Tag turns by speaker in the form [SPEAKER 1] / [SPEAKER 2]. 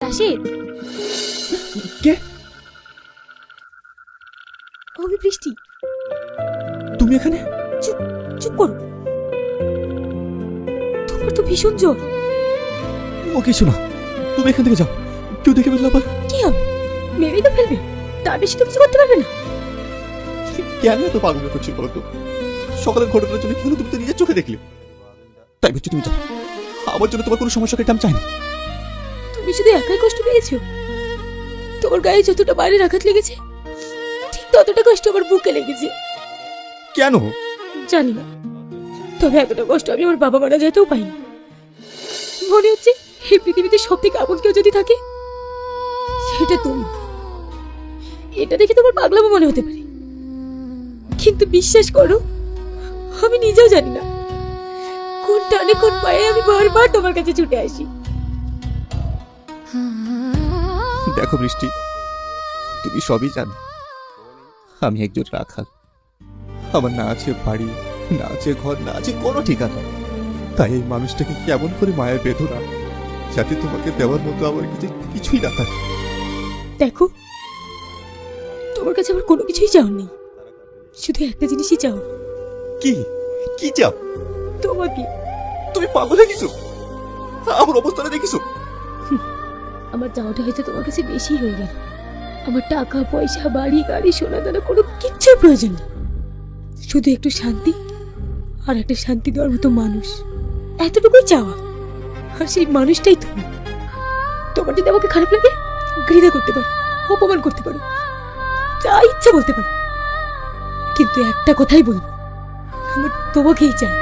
[SPEAKER 1] রাশিদ,
[SPEAKER 2] কে?
[SPEAKER 1] আমি বৃষ্টি।
[SPEAKER 2] তুমি এখানে?
[SPEAKER 1] চুপ চুপ করো, তোমার তো ভীষণ জ্বর।
[SPEAKER 2] ও কিছু না, তুমি এখান থেকে যাও, কেউ দেখে ফেললে আবার।
[SPEAKER 1] কি হবে, মেরেই তো ফেলবে, তার বেশি তো কিছু করতে পারবে না।
[SPEAKER 2] কেন এত পাগল করছি বলো তো? সকালের ঘটনার জন্য কি হলো তুমি তো নিজের চোখে দেখলে। তাই বলছি তুমি যাও, আমার জন্য তোমার কোনো সমস্যা কেটে আমি চাই না।
[SPEAKER 1] তুমি শুধু একাই কষ্ট পেয়েছো? তোমার গায়ে যতটা বাইরে আঘাত লেগেছে, ঠিক ততটা কষ্ট আমার বুকে লেগেছে।
[SPEAKER 2] কেন?
[SPEAKER 1] জানি না, তবে এতটা কষ্ট আমি আমার বাবা মারা যেতেও পাইনি। মনে হচ্ছে এই পৃথিবীতে সব থেকে আপন কেউ যদি থাকে সেটা তুমি। এটা দেখে তোমার পাগলামো মনে হতে পারে, কিন্তু বিশ্বাস করো, আমি নিজেও জানি না কোন টানে কোন পায়ে আমি বারবার তোমার কাছে ছুটে আসি।
[SPEAKER 2] দেখো বৃষ্টি, তুমি সবই জানো, আমি একজন রাখাল। আমার না আছে বাড়ি, না আছে ঘর, না আছে কোনো ঠিকানা। তাই এই মানুষটাকে কেমন করে মায়া বেঁধো না, যাতে তোমাকে দেওয়ার মতো আমার কাছে কিছুই না থাকে।
[SPEAKER 1] দেখো, তোমার কাছে আমার কোনো কিছুই চাওয়ার নেই, শুধু একটা জিনিসই চাও।
[SPEAKER 2] কি? কি চাও?
[SPEAKER 1] তোমাকে।
[SPEAKER 2] তুমি পাগল হয়ে গেছো? আমার অবস্থাটা দেখিছো?
[SPEAKER 1] আমার চাওয়াটা হয়তো তোমার কাছে বেশি হয়ে গেল। আমার টাকা পয়সা বাড়ি গাড়ি সোনা দানা কোনো কিচ্ছুর প্রয়োজন নেই, শুধু একটু শান্তি, আর একটা শান্তি দেওয়ার মতো মানুষ, এতটুকুই চাওয়া। আর সেই মানুষটাই তুমি। তোমার যদি আমাকে খারাপ লাগে, ঘৃণা করতে পারো, অপমান করতে পারো, যা ইচ্ছা বলতে পারো, কিন্তু একটা কথাই বলবো, আমার তোমাকেই চাই।